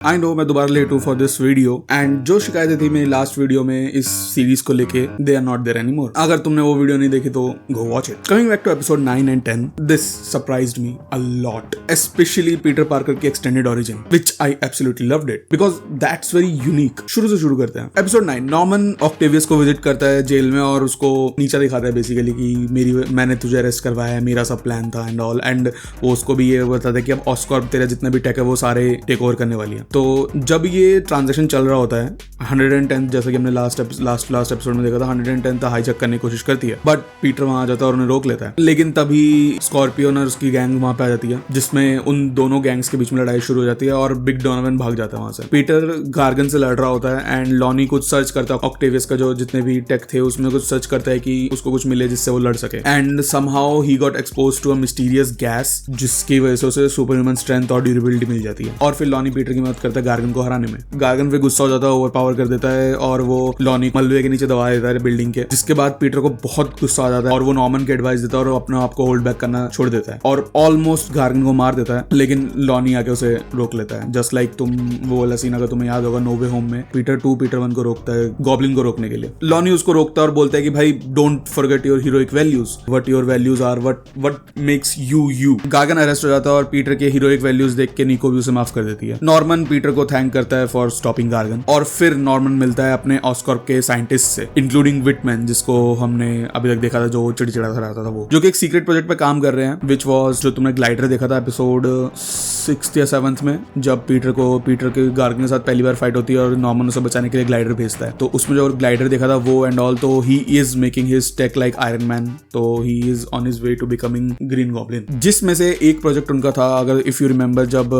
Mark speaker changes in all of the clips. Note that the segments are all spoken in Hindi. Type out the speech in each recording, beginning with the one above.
Speaker 1: आई नो मैं दोबारा लेट हूँ फॉर दिस वीडियो एंड जो शिकायतें थी मेरी लास्ट वीडियो में इस सीरीज को लेके they are not there anymore. अगर तुमने वो वीडियो नहीं देखी तो go watch it. Coming back to episode 9 and 10, this surprised me a lot, specially Peter Parker की extended origin which I absolutely loved it because that's very unique. शुरू से शुरू करते हैं। एपिसोड 9, नॉर्मन ऑक्टेवियस को विजिट करता है जेल में और उसको नीचा दिखाता है बेसिकली कि मैंने तुझे अरेस्ट करवाया है, मेरा सब प्लान था एंड ऑल। एंड वो उसको भी ये बताता है कि अब ऑस्कॉर्प तेरा जितना भी टेक है वो सारे टेक ओवर करने वाली है। तो जब ये ट्रांजैक्शन चल रहा होता है 110, जैसे कि हमने लास्ट एपिसोड में देखा था, 110 हाईजैक करने की कोशिश करती है बट पीटर वहां आ जाता है और उन्हें रोक लेता है। लेकिन तभी स्कॉर्पियन और उसकी गैंग वहां पे आ जाती है जिसमें उन दोनों गैंग्स के बीच में लड़ाई शुरू हो जाती है और बिग डोनोवन भाग जाता है वहां से। पीटर गार्गन से लड़ रहा होता है एंड लॉनी कुछ सर्च करता है ऑक्टेवियस का जो जितने भी टेक थे उसमें कुछ सर्च करता है कि उसको कुछ मिले जिससे वो लड़ सके। And somehow he got expose to a mysterious gas जिसकी वजह से उसे सुपर ह्यूमन स्ट्रेंथ और ड्यूरेबिलिटी मिल जाती है। और फिर लॉनी पीटर की मदद करता है गार्गन को हराने में। गार्गन पे गुस्सा हो जाता है, ओवर पावर कर देता है और वो लॉनी मलबे के नीचे दबा देता है बिल्डिंग के, जिसके बाद पीटर को बहुत गुस्सा आ जाता है और वो नॉर्मन के एडवाइस देता है और अपने आप को होल्ड बैक करना छोड़ देता है और ऑलमोस्ट गार्गन को मार देता है। लेकिन लॉनी आके उसे रोक लेता है। जस्ट लाइक तुम वो वाला सीन अगर तुम्हें याद होगा नो वे होम में, पीटर 2 पीटर 1 को रोकता है गॉब्लिन को रोकने के लिए। लॉनी उसको रोकता है और बोलता है कि भाई don't forget your heroic values, what your values are, what makes you you. Gargan arrest हो जाता है और पीटर के हीरोइक वैल्यूज देख के निको भी उसे माफ कर देती है। नॉर्मन पीटर को थैंक करता है फॉर स्टॉपिंग गार्गन और फिर नॉर्मन मिलता है अपने ऑस्कॉर्प के साइंटिस्ट से, इंक्लूडिंग विटमैन जिसको हमने अभी तक देखा था जो चिड़चिड़ा सा रहता था, वो जो कि एक सीक्रेट प्रोजेक्ट पे काम कर रहे हैं, विच वाज जो तुमने ग्लाइडर देखा था एपिसोड 6th या 7th में, जब पीटर के गार्गन के साथ पहली बार फाइट होती है और नॉर्मन उसे बचाने के लिए ग्लाइडर भेजता है। तो उसमें जो ग्लाइडर देखा था वो एंड ऑल, तो he is making his tech like Iron Man, तो he is on his way to becoming Green Goblin. जिसमें से एक प्रोजेक्ट उनका था, अगर इफ यू रिमेंबर, जब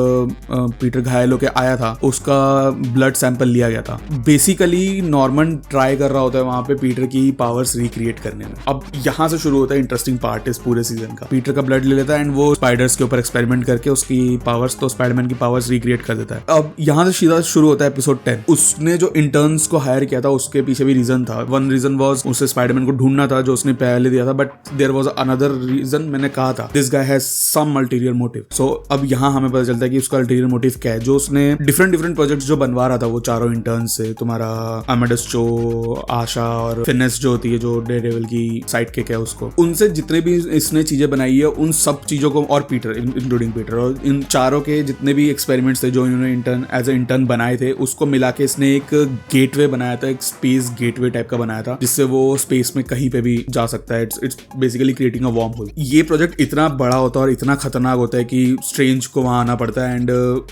Speaker 1: पीटर घायल होकर आया था उसका ब्लड सैंपल लिया गया था। बेसिकली नॉर्मन ट्राई कर रहा होता है वहां पे पीटर की पावर्स रिक्रिएट करने में। अब यहां से शुरू होता है इंटरेस्टिंग पार्ट इस पूरे सीजन का। पीटर का ब्लड ले लेता है एंड वो स्पाइडर्स के ऊपर एक्सपेरिमेंट करके उसकी पावर्स, तो स्पाइडरमैन की पावर्स रिक्रिएट कर देता है। अब यहां से सीधा शुरू होता है एपिसोड 10। उसने जो इंटर्न्स को हायर किया था उसके पीछे भी रीजन था। वन रीजन वाज उसे स्पाइडरमैन को ढूंढना था जो उसने पहले दिया था, but there was another reason. मैंने कहा था this guy has some ulterior motive. So अब यहां हमें पता चलता है कि उसका अल्टीरियर मोटिव क्या है। जो उसने डिफरेंट प्रोजेक्ट्स जो बनवा रहा था वो चारों इंटर्न्स से, तुम्हारा अमेडस जो, आशा और फिनेस जो होती है जो डेयरडेविल की साइड किक है उसको, उनसे जितने भी इसने चीजें बनाई है उन सब चीजों को, और पीटर इंक्लूडिंग पीटर, और इन चारों के जितने भी एक्सपेरिमेंट्स थे जो इन्होंने इंटर्न एज ए इंटर्न बनाए थे उसको मिला के इसने एक गेटवे बनाया था, एक स्पेस गेटवे टाइप का बनाया था जिससे वो स्पेस में कहीं पे भी जा सकता है। It's basically creating a wormhole. ये प्रोजेक्ट इतना बड़ा होता है और इतना खतरनाक होता है कि स्ट्रेंज को वहां आना पड़ता है एंड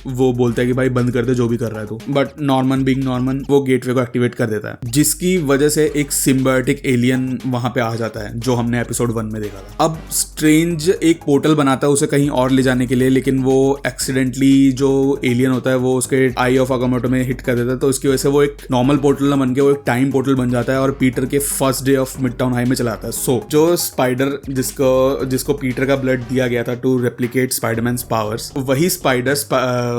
Speaker 1: वो बोलता है कि भाई बंद कर दे जो भी कर रहा है तू, बट नॉर्मन बीइंग नॉर्मन वो गेटवे को एक्टिवेट कर देता है, जिसकी वजह से एक सिम्बायोटिक एलियन वहां पे आ जाता है जो हमने एपिसोड 1 में देखा था। अब स्ट्रेंज एक पोर्टल बनाता है उसे कहीं और ले जाने के लिए, लेकिन वो एक्सीडेंटली जो एलियन होता है वो उसके आई ऑफ अगामोटो में हिट कर देता है, तो इसकी वजह से वो एक नॉर्मल पोर्टल ना बन के वो एक टाइम पोर्टल बन जाता है और पीटर के first day of midtown high में चला आता है। सो जो स्पाइडर जिसको पीटर का ब्लड दिया गया था टू रेप्लिकेट स्पाइडरमैन्स पावर्स, वही स्पाइडर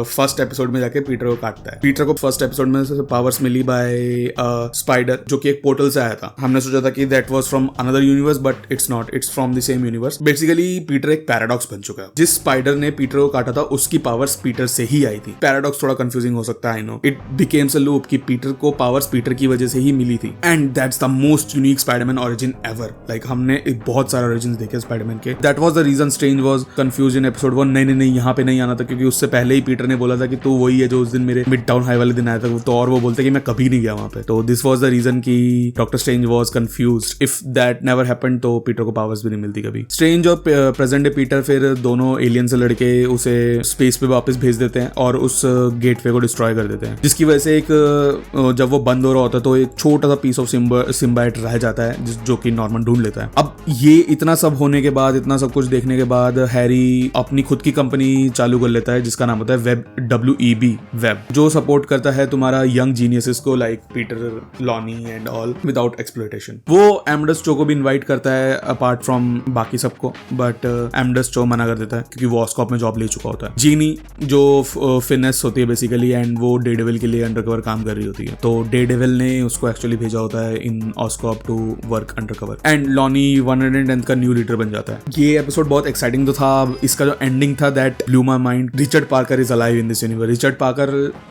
Speaker 1: फर्स्ट एपिसोड में जाके पीटर को काटता है। पीटर को फर्स्ट एपिसोड में पावर्स मिली बाय स्पाइडर जो कि एक पोर्टल से आया था। हमने सोचा था कि that was from another universe, but it's not, it's from the same universe. Basically Peter एक पैराडॉक्स बन चुका है। जिस स्पाइडर ने पीटर को काटा था उसकी पावर्स पीटर से ही आई थी। पैराडॉक्स थोड़ा कंफ्यूजिंग हो सकता है, I know. It becomes a loop कि पीटर को पावर्स पीटर की वजह से ही मिली थी and that's the most unique Spiderman origin ever. Like हमने बहुत सारे ओरिजिन देखे स्पाइडरमैन के। That was the reason Strange was confused in episode 1। नहीं यहाँ पे नहीं आना था क्योंकि उससे पहले ही पीटर ने बोला था कि तू वही है जो उस दिन मेरे मिडटाउन हाई वाले दिन आया था, तो और वो बोलते कि मैं कभी नहीं गया वहां पे। तो दिस वाज द रीजन कि doctor strange was confused. If that never happened तो पीटर को पावर्स भी नहीं मिलती कभी। स्ट्रेंज और प्रेजेंट डे पीटर फिर दोनों एलियन से लड़के उसे स्पेस पे वापस भेज देते हैं और उस गेटवे को डिस्ट्रॉय कर देते हैं, जिसकी वजह से एक जब वो बंद हो रहा होता है तो एक छोटा सा पीस ऑफ सिम्बाइट रह जाता है जो कि नॉर्मन ढूंढ लेता है। अब ये इतना सब होने के बाद, इतना सब कुछ देखने के बाद हैरी अपनी खुद की कंपनी चालू कर लेता है जिसका नाम होता है वेब, WEB वेब, जो सपोर्ट करता है तुम्हारा यंग जीनियसेस को like Peter, Lonnie and all without exploitation. वो एमडस चो को भी इनवाइट करता है अपार्ट फ्रॉम बाकी सबको, बट एमडस चो मना कर देता है क्योंकि वो ऑस्कॉप में जॉब ले चुका होता है। जीनी जो फिनेस होती है बेसिकली एंड वो डेडेविल के लिए अंडरकवर काम कर रही होती है, तो डेडेविल ने उसको एक्चुअली भेजा होता है इन ऑस्कॉप टू वर्क अंडरकवर एंड लॉनी 110 का न्यू लीडर बन जाता है। ये एपिसोड बहुत एक्साइटिंग तो था। इसका जो एंडिंग था that blue my mind, Richard Parker is alive in this universe. Richard Parker,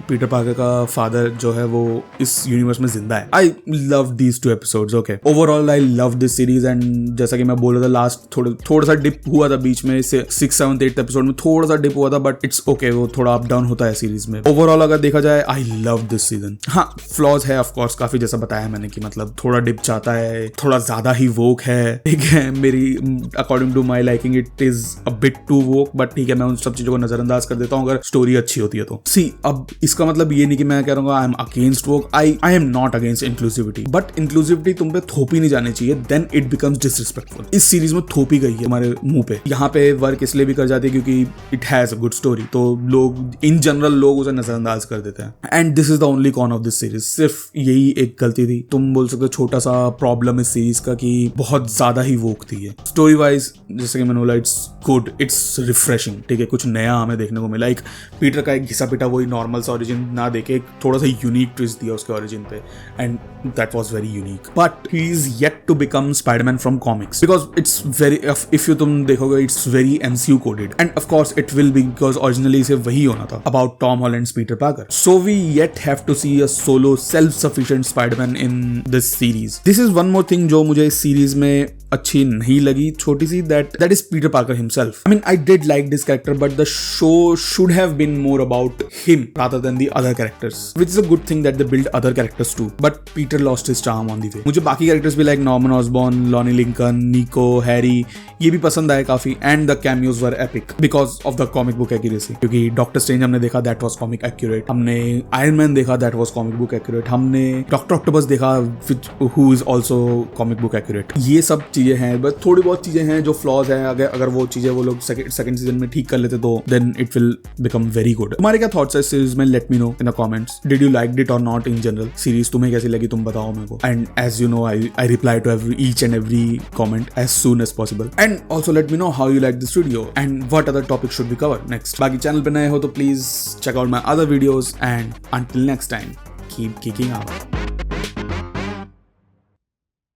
Speaker 1: Peter Parker का फादर जो है वो इस यूनिवर्स में जिंदा है। I love these 2 episodes. Okay, overall I love this series and जैसा कि मैं बोल रहा था लास्ट थोड़ा सा डिप हुआ था बीच में, 6th 7th 8th एपिसोड में थोड़ा सा डिप हुआ था, बट इट्स ओके, वो थोड़ा अप डाउन होता है सीरीज में। ओवरऑल अगर देखा जाए आई लव दिस सीजन। हाँ, फ्लॉज है ऑफ कोर्स काफी, जैसा बताया मैंने कि मतलब थोड़ा डिप चाहता है, थोड़ा ज्यादा ही वोक है, ठीक है, मेरी according to my liking it is a bit too woke, but ठीक है, मैं उन सब चीजों को नजरअंदाज कर देता हूँ अगर स्टोरी अच्छी होती है तो। सी, अब इसका मतलब ये नहीं कि मैं कह रहा हूँ I am against woke, I am not against inclusivity, but inclusivity तुम पे थोपी नहीं जानी चाहिए, देन इट बिकम्स डिसरिस्पेक्टफुल। इस सीरीज में थोपी गई है हमारे मुंह पे। यहाँ पे वर्क इसलिए भी कर जाती है क्योंकि it has a good story, तो लोग इन जनरल लोग उसे नजरअंदाज कर देते हैं, and this is the only con of this series. सिर्फ यही एक गलती थी, तुम बोल सकते हो छोटा सा प्रॉब्लम इस सीरीज का कि बहुत ज्यादा ही वोक थी है। स्टोरी वाइज जैसे कि मैंने बोला इट्स गुड, इट्स रिफ्रेशिंग, ठीक है, कुछ नया हमें देखने को मिला। एक पीटर का एक घिसा पिटा वही नॉर्मल सा ओरिजिन ना देके एक थोड़ा सा यूनिक ट्विस्ट दिया उसके ओरिजिन पे, and that was very unique. But he is yet to become Spiderman from comics because it's very, if you तुम देखोगे it's very MCU coded, and of course it will be because originally इसे वही होना था about Tom Holland's Peter Parker. So we yet have to see a solo self sufficient Spiderman in this series. This is one more thing जो मुझे इस सीरीज में अच्छी नहीं लगी, छोटी सी, that is Peter Parker himself. I mean, I did like this character, but the show should have been more about him rather than the other characters, which is a good thing that they built other characters too. But Peter lost his charm on the way. मुझे बाकी characters भी like Norman Osborn, Lonnie Lincoln, Nico, Harry ये भी पसंद आए काफी, and the cameos were epic because of the comic book accuracy. क्योंकि Doctor Strange हमने देखा that was comic accurate, हमने Iron Man देखा that was comic book accurate, हमने Doctor Octopus देखा who is also comic book accurate. ये सब चीजें हैं, बस थोड़ी बहुत चीजें हैं जो फ्लॉज हैं, अगर वो चीजें वो लोग सेकंड सीजन में ठीक कर लेते तो then it will become very good. तुम्हारे क्या थॉट्स है इस सीरीज में? Let me know in the comments. Did you like it और नॉट इन जनरल? सीरीज तुम्हें कैसी लगी तुम बताओ मेरे को, and as you know I reply to each and every comment as soon as possible, and also let me know how you like this video and what other topic should B cover next. बाकी चैनल पे नए हो तो please check out my other videos, and until next time keep kicking out.